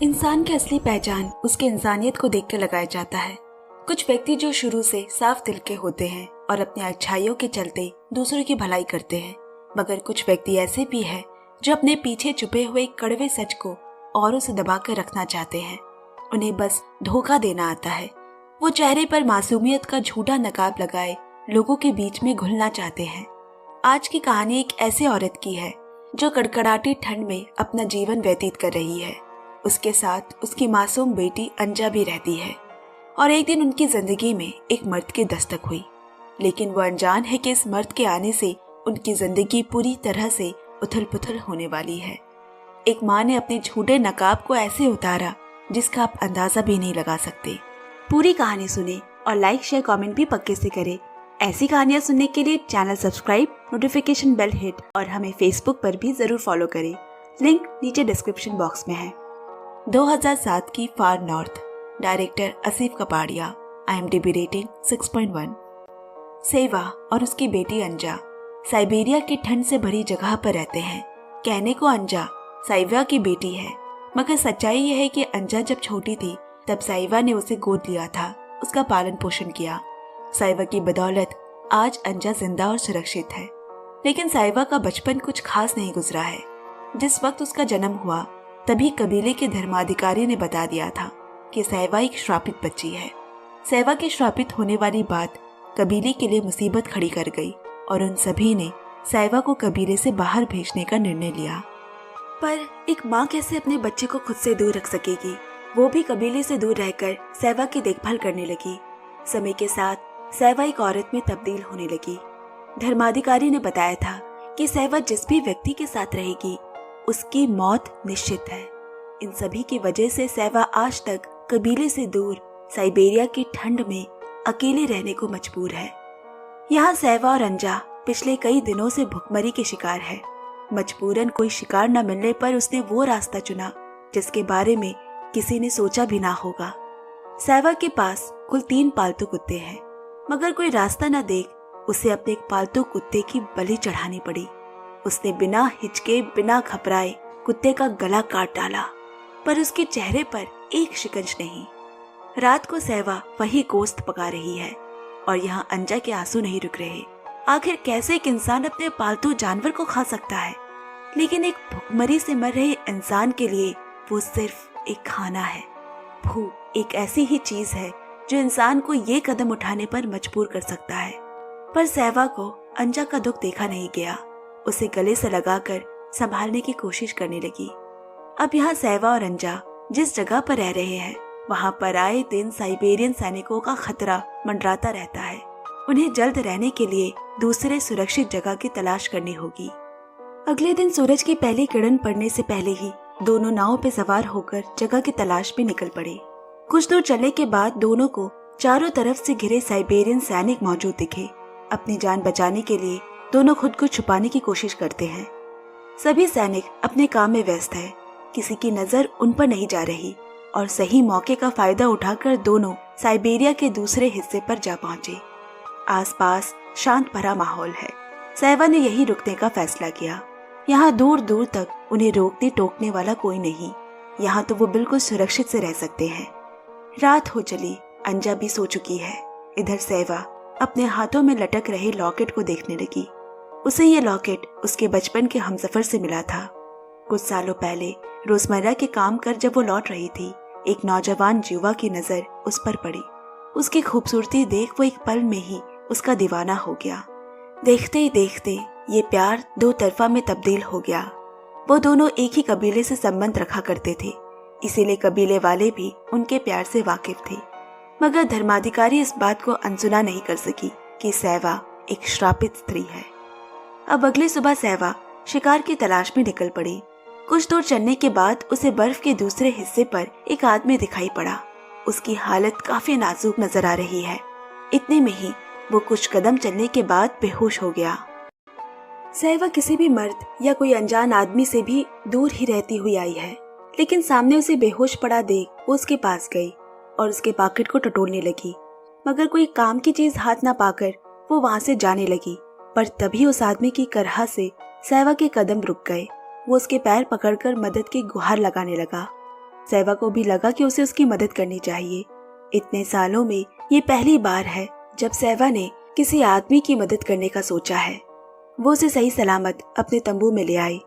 इंसान की असली पहचान उसके इंसानियत को देख कर लगाया जाता है। कुछ व्यक्ति जो शुरू से साफ दिल के होते हैं और अपनी अच्छाइयों के चलते दूसरों की भलाई करते हैं, मगर कुछ व्यक्ति ऐसे भी हैं जो अपने पीछे छुपे हुए कड़वे सच को औरों से दबा कर रखना चाहते हैं। उन्हें बस धोखा देना आता है। वो चेहरे पर मासूमियत का झूठा नकाब लगाए लोगों के बीच में घुलना चाहते हैं। आज की कहानी एक ऐसी औरत की है जो कड़कड़ाती ठंड में अपना जीवन व्यतीत कर रही है। उसके साथ उसकी मासूम बेटी अंजा भी रहती है और एक दिन उनकी जिंदगी में एक मर्द की दस्तक हुई, लेकिन वो अनजान है कि इस मर्द के आने से उनकी जिंदगी पूरी तरह से उथल पुथल होने वाली है। एक माँ ने अपने झूठे नकाब को ऐसे उतारा जिसका आप अंदाजा भी नहीं लगा सकते। पूरी कहानी सुने और लाइक शेयर कमेंट भी पक्के से करें। ऐसी कहानियाँ सुनने के लिए channel subscribe, notification bell hit और हमें फेसबुक पर भी जरूर फॉलो करें। लिंक नीचे डिस्क्रिप्शन बॉक्स में है। 2007 की far north, director Asif Kapadia, IMDb rating 6.1। सेवा और उसकी बेटी अंजा साइबेरिया की ठंड से भरी जगह पर रहते हैं। कहने को अंजा साइवा की बेटी है, मगर सच्चाई यह है कि अंजा जब छोटी थी तब साइवा ने उसे गोद लिया था, उसका पालन पोषण किया। साइवा की बदौलत आज अंजा जिंदा और सुरक्षित है, लेकिन साइवा का बचपन कुछ खास नहीं गुजरा है। जिस वक्त उसका जन्म हुआ तभी कबीले के धर्माधिकारी ने बता दिया था कि साइवा एक श्रापित बच्ची है। साइवा के श्रापित होने वाली बात कबीले के लिए मुसीबत खड़ी कर गई और उन सभी ने साइवा को कबीले से बाहर भेजने का निर्णय लिया। पर एक माँ कैसे अपने बच्चे को खुद से दूर रख सकेगी? वो भी कबीले से दूर रहकर साइवा की देखभाल करने लगी। समय के साथ साइवा एक औरत में तब्दील होने लगी। धर्माधिकारी ने बताया था कि साइवा जिस भी व्यक्ति के साथ रहेगी उसकी मौत निश्चित है। इन सभी की वजह से साइवा आज तक कबीले से दूर साइबेरिया की ठंड में अकेले रहने को मजबूर है। यहाँ साइवा और अंजा पिछले कई दिनों से भुखमरी के शिकार है। मजबूरन कोई शिकार न मिलने पर उसने वो रास्ता चुना जिसके बारे में किसी ने सोचा भी ना होगा। साइवा के पास कुल 3 पालतू कुत्ते हैं, मगर कोई रास्ता न देख उसे अपने एक पालतू कुत्ते की बलि चढ़ानी पड़ी। उसने बिना हिचके, बिना घबराए कुत्ते का गला काट डाला, पर उसके चेहरे पर एक शिकंज नहीं। रात को साइवा वही गोश्त पका रही है और यहाँ अंजा के आंसू नहीं रुक रहे। आखिर कैसे एक इंसान अपने पालतू जानवर को खा सकता है? लेकिन एक भूखमरी से मर रहे इंसान के लिए वो सिर्फ एक खाना है। भूख एक ऐसी ही चीज है जो इंसान को ये कदम उठाने पर मजबूर कर सकता है। पर साइवा को अंजा का दुख देखा नहीं गया। उसे गले से लगाकर संभालने की कोशिश करने लगी। अब यहाँ साइवा और अंजा जिस जगह पर रह रहे हैं वहाँ पर आए दिन साइबेरियन सैनिकों का खतरा मंडराता रहता है। उन्हें जल्द रहने के लिए दूसरे सुरक्षित जगह की तलाश करनी होगी। अगले दिन सूरज की पहली किरण पड़ने से पहले ही दोनों नावों पे सवार होकर जगह की तलाश में निकल पड़े। कुछ दूर चलने के बाद दोनों को चारों तरफ से घिरे साइबेरियन सैनिक मौजूद दिखे। अपनी जान बचाने के लिए दोनों खुद को छुपाने की कोशिश करते हैं। सभी सैनिक अपने काम में व्यस्त है, किसी की नजर उन पर नहीं जा रही और सही मौके का फायदा उठाकर दोनों साइबेरिया के दूसरे हिस्से पर जा पहुंचे। आसपास शांत भरा माहौल है। साइवा ने यही रुकने का फैसला किया। यहाँ दूर दूर तक उन्हें रोकने टोकने वाला कोई नहीं। यहाँ तो वो बिल्कुल सुरक्षित से रह सकते हैं। रात हो चली, अंजा भी सो चुकी है। इधर साइवा अपने हाथों में लटक रहे लॉकेट को देखने लगी। उसे ये लॉकेट उसके बचपन के हमसफर से मिला था। कुछ सालों पहले रोजमर्रा के काम कर जब वो लौट रही थी, एक नौजवान युवा की नजर उस पर पड़ी। उसकी खूबसूरती देख वो एक पल में ही उसका दीवाना हो गया। देखते ही देखते ये प्यार 2 तरफा में तब्दील हो गया। वो दोनों एक ही कबीले से संबंध रखा करते थे, इसीलिए कबीले वाले भी उनके प्यार से वाकिफ थे। मगर धर्माधिकारी इस बात को अनसुना नहीं कर सकी कि साइवा एक श्रापित स्त्री है। अब अगली सुबह साइवा शिकार की तलाश में निकल पड़ी। कुछ दूर चलने के बाद उसे बर्फ के दूसरे हिस्से पर एक आदमी दिखाई पड़ा। उसकी हालत काफी नाजुक नजर आ रही है। इतने में ही वो कुछ कदम चलने के बाद बेहोश हो गया। साइवा किसी भी मर्द या कोई अनजान आदमी से भी दूर ही रहती हुई आई है, लेकिन सामने उसे बेहोश पड़ा देख वो उसके पास गई और उसके पॉकेट को टटोलने लगी। मगर कोई काम की चीज हाथ ना पाकर वो वहां से जाने लगी। पर तभी उस आदमी की करहा से साइवा के कदम रुक गए। वो उसके पैर पकड़कर मदद की गुहार लगाने लगा। सैवा को भी लगा कि उसे उसकी मदद करनी चाहिए। इतने सालों में ये पहली बार है जब सैवा ने किसी आदमी की मदद करने का सोचा है। वो उसे सही सलामत अपने तंबू में ले आई,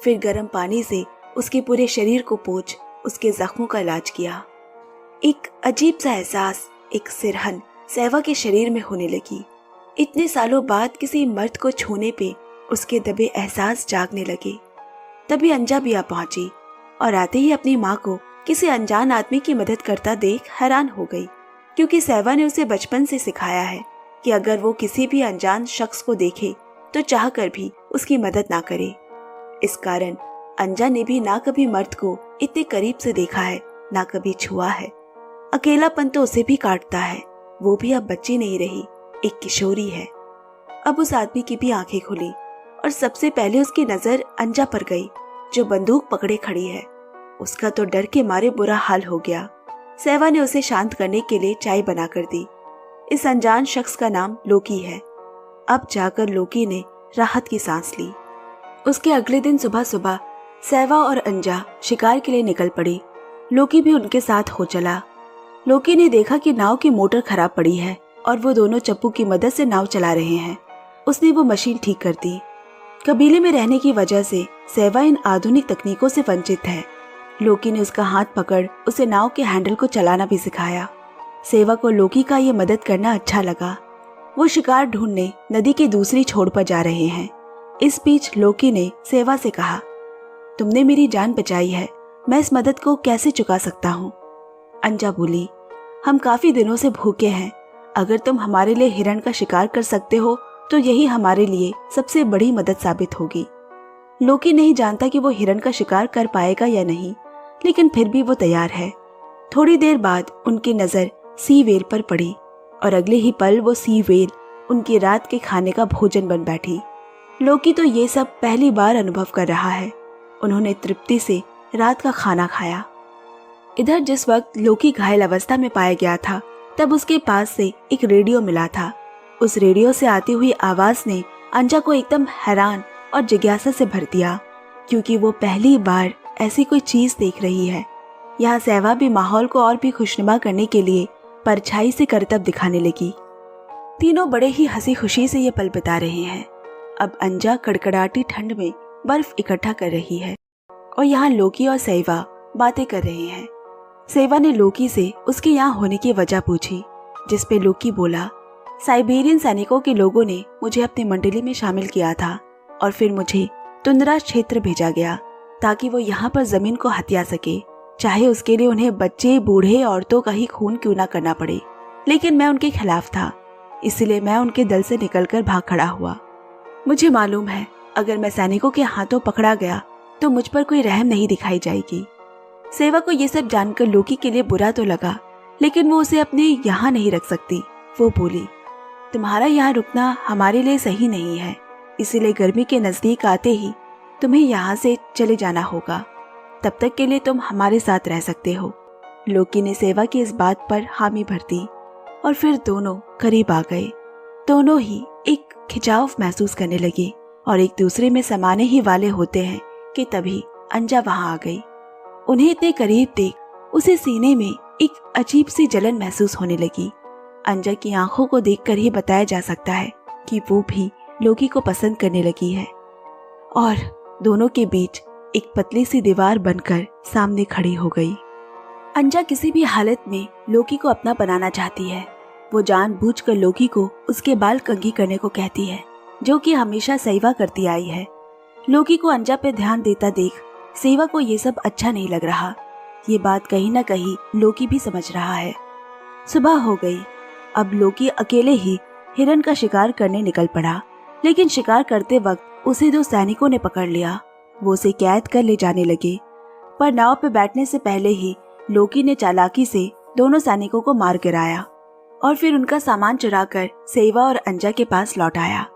फिर गर्म पानी से उसके पूरे शरीर को पोंछ उसके जख्मों का इलाज किया। एक अजीब सा एहसास, एक सिरहन सैवा के शरीर में होने लगी। इतने सालों बाद किसी मर्द को छूने पे उसके दबे एहसास जागने लगे। तभी अंजा भी आ पहुंची और आते ही अपनी माँ को किसी अनजान आदमी की मदद करता देख हैरान हो गई, क्योंकि सैवा ने उसे बचपन से सिखाया है कि अगर वो किसी भी अनजान शख्स को देखे तो चाहकर भी उसकी मदद ना करे। इस कारण अंजा ने भी ना कभी मर्द को इतने करीब से देखा है, ना कभी छुआ है। अकेलापन तो उसे भी काटता है। वो भी अब बच्ची नहीं रही, एक किशोरी है। अब उस आदमी की भी आंखें खुली और सबसे पहले उसकी नजर अंजा पर गई, जो बंदूक पकड़े खड़ी है। उसका तो डर के मारे बुरा हाल हो गया। सैवा ने उसे शांत करने के लिए चाय बनाकर दी। इस अनजान शख्स का नाम लोकी है। अब जाकर लोकी ने राहत की सांस ली। उसके अगले दिन सुबह सुबह सैवा और अंजा शिकार के लिए निकल पड़ी। लोकी भी उनके साथ हो चला। लोकी ने देखा कि नाव की मोटर खराब पड़ी है और वो दोनों चप्पू की मदद से नाव चला रहे हैं। उसने वो मशीन ठीक कर दी। कबीले में रहने की वजह से सैवा इन आधुनिक तकनीकों से वंचित है। लोकी ने उसका हाथ पकड़ उसे नाव के हैंडल को चलाना भी सिखाया। सैवा को लोकी का ये मदद करना अच्छा लगा। वो शिकार ढूंढने नदी के दूसरी छोर पर जा रहे हैं। इस बीच लोकी ने सैवा से कहा, तुमने मेरी जान बचाई है, मैं इस मदद को कैसे चुका सकता हूँ। अंजा बोली, हम काफी दिनों से भूखे हैं। अगर तुम हमारे लिए हिरण का शिकार कर सकते हो तो यही हमारे लिए सबसे बड़ी मदद साबित होगी। लोकी नहीं जानता कि वो हिरण का शिकार कर पाएगा या नहीं, लेकिन फिर भी वो तैयार है। थोड़ी देर बाद उनकी नजर सी वेल पर पड़ी और अगले ही पल वो सी वेल उनकी रात के खाने का भोजन बन बैठी। लोकी तो ये सब पहली बार अनुभव कर रहा है। उन्होंने तृप्ति से रात का खाना खाया। इधर जिस वक्त लोकी घायल अवस्था में पाया गया था, तब उसके पास से एक रेडियो मिला था। उस रेडियो से आती हुई आवाज ने अंजा को एकदम हैरान और जिज्ञासा से भर दिया, क्योंकि वो पहली बार ऐसी कोई चीज देख रही है। यहाँ सैवा भी माहौल को और भी खुशनुमा करने के लिए परछाई से करतब दिखाने लगी। तीनों बड़े ही हंसी खुशी से ये पल बिता रहे हैं। अब अंजा कड़कड़ाती ठंड में बर्फ इकट्ठा कर रही है और यहाँ लोकी और सैवा बातें कर रहे हैं। सैवा ने लोकी से उसके यहाँ होने की वजह पूछी, जिसपे लोकी बोला, साइबेरियन सैनिकों के लोगों ने मुझे अपनी मंडली में शामिल किया था और फिर मुझे तुंद्रा क्षेत्र भेजा गया ताकि वो यहाँ पर जमीन को हथिया सके, चाहे उसके लिए उन्हें बच्चे, बूढ़े, औरतों का ही खून क्यों ना करना पड़े। लेकिन मैं उनके खिलाफ था, इसलिए मैं उनके दल से निकलकर भाग खड़ा हुआ। मुझे मालूम है अगर मैं सैनिकों के हाथों पकड़ा गया तो मुझ पर कोई रहम नहीं दिखाई जाएगी। सैवा को ये सब जानकर लोकी के लिए बुरा तो लगा, लेकिन वो उसे अपने यहाँ नहीं रख सकती। वो बोली, तुम्हारा यहाँ रुकना हमारे लिए सही नहीं है, इसीलिए गर्मी के नजदीक आते ही तुम्हें यहाँ से चले जाना होगा। तब तक के लिए तुम हमारे साथ रह सकते हो। लोकी ने सैवा की इस बात पर हामी भर दी और फिर दोनों करीब आ गए। दोनों ही एक खिंचाव महसूस करने लगे और एक दूसरे में समाने ही वाले होते हैं कि तभी अंजा वहां आ गई। उन्हें इतने करीब देख उसे सीने में एक अजीब सी जलन महसूस होने लगी। अंजा की आंखों को देखकर ही बताया जा सकता है कि वो भी लोकी को पसंद करने लगी है और दोनों के बीच एक पतली सी दीवार बनकर सामने खड़ी हो गई। अंजा किसी भी हालत में लोकी को अपना बनाना चाहती है। वो जानबूझकर लोकी को उसके बाल कंघी करने को कहती है, जो कि हमेशा सैवा करती आई है। लोकी को अंजा पे ध्यान देता देख सैवा को ये सब अच्छा नहीं लग रहा। ये बात कहीं ना कहीं लोकी भी समझ रहा है। सुबह हो गई। अब लोकी अकेले ही हिरन का शिकार करने निकल पड़ा, लेकिन शिकार करते वक्त उसे दो सैनिकों ने पकड़ लिया। वो उसे कैद कर ले जाने लगे, पर नाव पे बैठने से पहले ही लोकी ने चालाकी से दोनों सैनिकों को मार गिराया और फिर उनका सामान चुराकर सैवा और अंजा के पास लौट आया।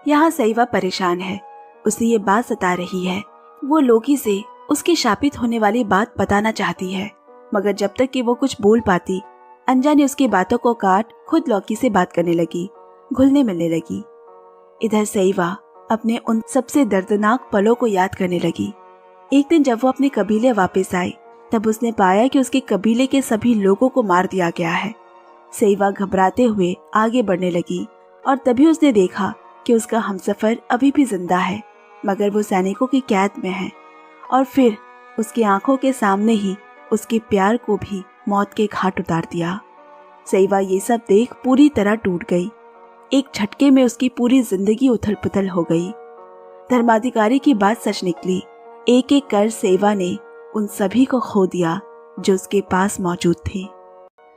यहाँ सैवा परेशान है। उसे ये बात सता रही है। वो लोकी से उसके शापित होने वाली बात बताना चाहती है, मगर जब तक कि वो कुछ बोल पाती, अंजा ने उसकी बातों को काट खुद लोकी से बात करने लगी, घुलने मिलने लगी। इधर सैवा अपने उन सबसे दर्दनाक पलों को याद करने लगी। एक दिन जब वो अपने कबीले वापस आई, तब उसने पाया कि उसके कबीले के सभी लोगों को मार दिया गया है। सेवा घबराते हुए आगे बढ़ने लगी और तभी उसने देखा कि उसका हमसफर अभी भी जिंदा है, मगर वो सैनिकों की कैद में है। और फिर उसकी आंखों के सामने ही उसके प्यार को भी मौत के घाट उतार दिया। सेवा ये सब देख पूरी तरह टूट गई। एक झटके में उसकी पूरी जिंदगी उथल पुथल हो गई। धर्माधिकारी की बात सच निकली। एक एक कर सेवा ने उन सभी को खो दिया जो उसके पास मौजूद थे।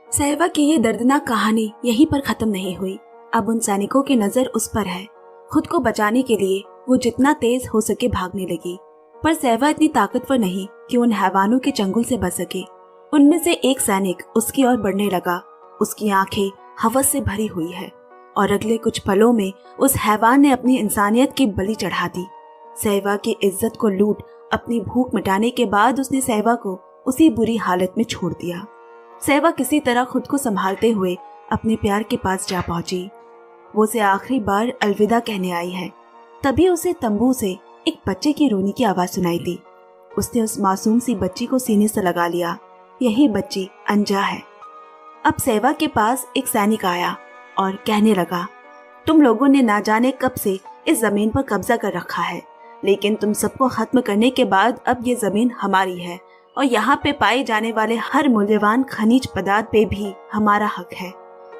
सेवा की ये दर्दनाक कहानी यहीं पर खत्म नहीं हुई। अब उन सैनिकों की नजर उस पर है। खुद को बचाने के लिए वो जितना तेज हो सके भागने लगी, पर सेवा इतनी ताकतवर नहीं कि उन हैवानों के चंगुल से बच सके। उनमें से एक सैनिक उसकी ओर बढ़ने लगा। उसकी आंखें हवस से भरी हुई है और अगले कुछ पलों में उस हैवान ने अपनी इंसानियत की बलि चढ़ा दी। सेवा की इज्जत को लूट अपनी भूख मिटाने के बाद उसने सेवा को उसी बुरी हालत में छोड़ दिया। सेवा किसी तरह खुद को संभालते हुए अपने प्यार के पास जा पहुंची। वो उसे आखिरी बार अलविदा कहने आई है। तभी उसे तंबू से एक बच्चे की रोने की आवाज सुनाई दी। उसने उस मासूम सी बच्ची को सीने से लगा लिया। यही बच्ची अंजा है। अब सेवा के पास एक सैनिक आया और कहने लगा, तुम लोगों ने ना जाने कब से इस जमीन पर कब्जा कर रखा है, लेकिन तुम सबको खत्म करने के बाद अब ये जमीन हमारी है और यहाँ पे पाए जाने वाले हर मूल्यवान खनिज पदार्थ पे भी हमारा हक है।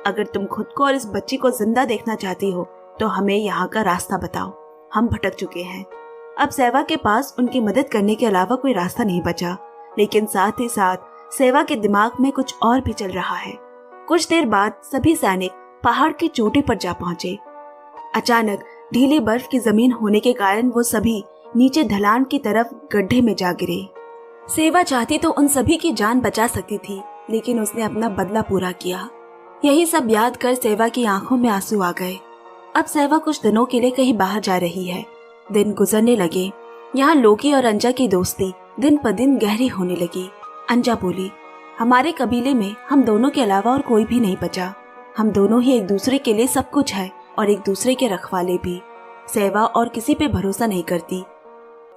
अगर तुम खुद को और इस बच्ची को जिंदा देखना चाहती हो तो हमें यहाँ का रास्ता बताओ। हम भटक चुके हैं। अब सेवा के पास उनकी मदद करने के अलावा कोई रास्ता नहीं बचा, लेकिन साथ ही साथ सेवा के दिमाग में कुछ और भी चल रहा है। कुछ देर बाद सभी सैनिक पहाड़ की चोटी पर जा पहुंचे। अचानक ढीली बर्फ की जमीन होने के कारण वो सभी नीचे ढलान की तरफ गड्ढे में जा गिरे। सेवा चाहती तो उन सभी की जान बचा सकती थी, लेकिन उसने अपना बदला पूरा किया। यही सब याद कर सेवा की आंखों में आंसू आ गए। अब सेवा कुछ दिनों के लिए कहीं बाहर जा रही है। दिन गुजरने लगे। यहाँ लोकी और अंजा की दोस्ती दिन पर दिन गहरी होने लगी। अंजा बोली, हमारे कबीले में हम दोनों के अलावा और कोई भी नहीं बचा। हम दोनों ही एक दूसरे के लिए सब कुछ है और एक दूसरे के रखवाले भी। सेवा और किसी पे भरोसा नहीं करती।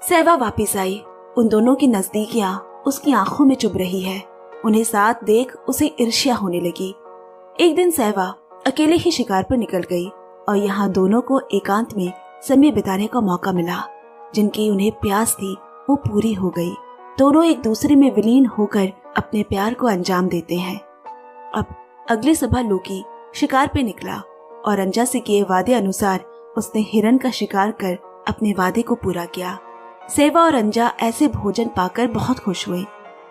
सेवा वापिस आई। उन दोनों की नजदीकियां उसकी आंखों में चुभ रही है। उन्हें साथ देख उसे ईर्ष्या होने लगी। एक दिन सेवा अकेले ही शिकार पर निकल गई और यहाँ दोनों को एकांत में समय बिताने का मौका मिला। जिनकी उन्हें प्यास थी वो पूरी हो गई। दोनों एक दूसरे में विलीन होकर अपने प्यार को अंजाम देते हैं। अब अगली सुबह लोकी शिकार पे निकला और अंजा से किए वादे अनुसार उसने हिरन का शिकार कर अपने वादे को पूरा किया। सेवा और अंजा ऐसे भोजन पाकर बहुत खुश हुए।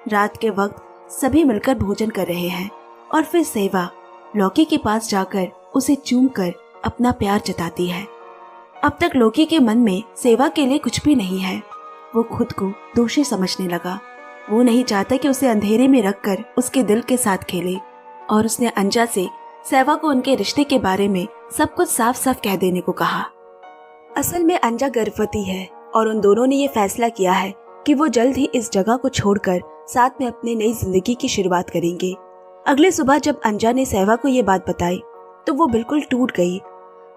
रात के वक्त सभी मिलकर भोजन कर रहे हैं और फिर सेवा लोकी के पास जाकर उसे चूमकर अपना प्यार जताती है। अब तक लोकी के मन में सेवा के लिए कुछ भी नहीं है। वो खुद को दोषी समझने लगा। वो नहीं चाहता कि उसे अंधेरे में रखकर उसके दिल के साथ खेले और उसने अंजा से सेवा को उनके रिश्ते के बारे में सब कुछ साफ साफ कह देने को कहा। असल में अंजा गर्भवती है और उन दोनों ने ये फैसला किया है कि वो जल्द ही इस जगह को छोड़कर साथ में अपनी नई जिंदगी की शुरुआत करेंगे। अगली सुबह जब अंजा ने सेवा को ये बात बताई तो वो बिल्कुल टूट गई,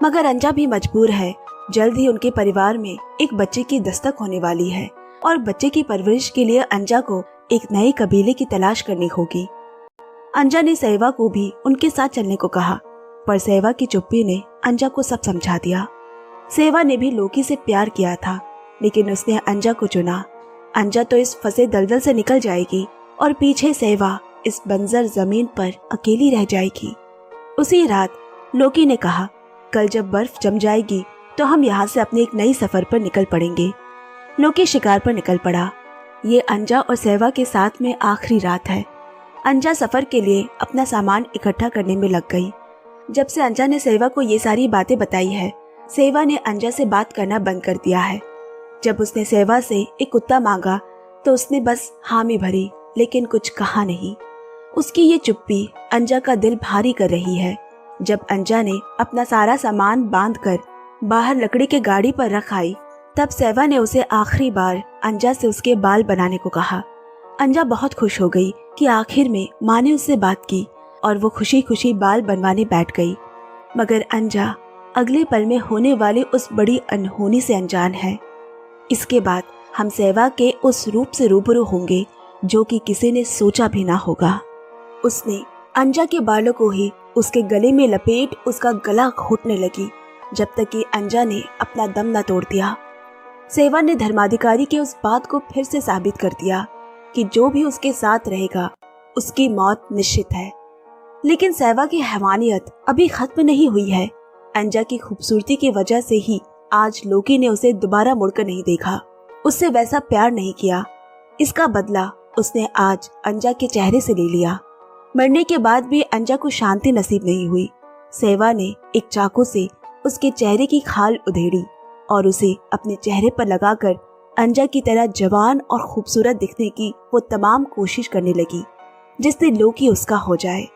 मगर अंजा भी मजबूर है। जल्द ही उनके परिवार में एक बच्चे की दस्तक होने वाली है और बच्चे की परवरिश के लिए अंजा को एक नए कबीले की तलाश करनी होगी। अंजा ने सेवा को भी उनके साथ चलने को कहा, पर सेवा की चुप्पी ने अंजा को सब समझा दिया। सेवा ने भी लोकी से प्यार किया था, लेकिन उसने अंजा को चुना। अंजा तो इस फंसे दलदल से निकल जाएगी और पीछे सेवा इस बंजर जमीन पर अकेली रह जाएगी। उसी रात लोकी ने कहा, कल जब बर्फ जम जाएगी तो हम यहाँ से अपने एक नई सफर पर निकल पड़ेंगे। लोकी शिकार पर निकल पड़ा। ये अंजा और सेवा के साथ में आखिरी रात है। अंजा सफर के लिए अपना सामान इकट्ठा करने में लग गई। जब से अंजा ने सेवा को ये सारी बातें बताई है, सेवा ने अंजा से बात करना बंद कर दिया है। जब उसने सेवा से एक कुत्ता मांगा तो उसने बस हामी भरी, लेकिन कुछ कहा नहीं। उसकी ये चुप्पी अंजा का दिल भारी कर रही है। जब अंजा ने अपना सारा सामान बांधकर बाहर लकड़ी के गाड़ी पर रख आई, तब सेवा ने उसे आखिरी बार अंजा से उसके बाल बनाने को कहा। अंजा बहुत खुश हो गई कि आखिर में माँ ने उससे बात की और वो खुशी खुशी बाल बनवाने बैठ गई। मगर अंजा अगले पल में होने वाली उस बड़ी अनहोनी से अनजान है। इसके बाद हम सेवा के उस रूप से रूबरू होंगे जो कि किसी ने सोचा भी ना होगा। उसने अंजा के बालों को ही उसके गले में लपेट उसका गला घोटने लगी जब तक कि अंजा ने अपना दम न तोड़ दिया। सेवा ने धर्माधिकारी की उस बात को फिर से साबित कर दिया कि जो भी उसके साथ रहेगा उसकी मौत निश्चित है। लेकिन सेवा की हैवानियत अभी खत्म नहीं हुई है। अंजा की खूबसूरती की वजह से ही आज लोकी ने उसे दोबारा मुड़कर नहीं देखा, उससे वैसा प्यार नहीं किया। इसका बदला उसने आज अंजा के चेहरे से ले लिया। मरने के बाद भी अंजा को शांति नसीब नहीं हुई। सेवा ने एक चाकू से उसके चेहरे की खाल उधेड़ी और उसे अपने चेहरे पर लगाकर अंजा की तरह जवान और खूबसूरत दिखने की वो तमाम कोशिश करने लगी जिससे लोकी उसका हो जाए।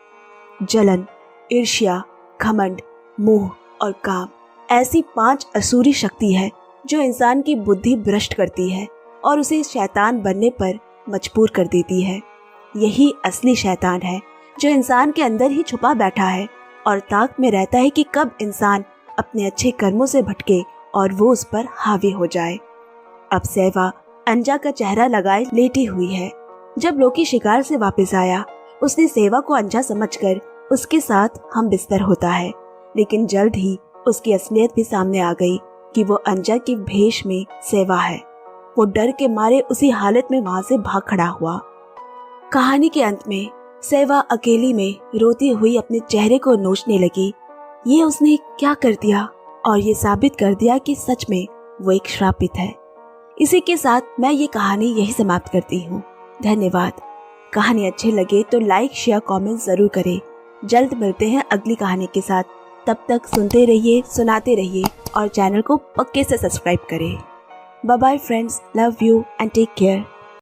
जलन, ईर्ष्या, घमंड, मोह और काम ऐसी 5 असुरी शक्ति है जो इंसान की बुद्धि भ्रष्ट करती है और उसे शैतान बनने पर मजबूर कर देती है। यही असली शैतान है जो इंसान के अंदर ही छुपा बैठा है और ताक में रहता है कि कब इंसान अपने अच्छे कर्मों से भटके और वो उस पर हावी हो जाए। अब सेवा अंजा का चेहरा लगाए लेटी हुई है। जब लोकी शिकार से वापस आया उसने सेवा को अंजा समझकर उसके साथ हम बिस्तर होता है, लेकिन जल्द ही उसकी असलियत भी सामने आ गई कि वो अंजा के भेष में सेवा है। वो डर के मारे उसी हालत में वहां से भाग खड़ा हुआ। कहानी के अंत में सेवा अकेली में रोती हुई अपने चेहरे को नोचने लगी। ये उसने क्या कर दिया और ये साबित कर दिया कि सच में वो एक श्रापित है। इसी के साथ मैं ये कहानी यही समाप्त करती हूँ। धन्यवाद। कहानी अच्छे लगे तो लाइक, शेयर, कमेंट जरूर करें। जल्द मिलते हैं अगली कहानी के साथ। तब तक सुनते रहिए, सुनाते रहिए और चैनल को पक्के से सब्सक्राइब करें। Bye bye friends, love you and take care.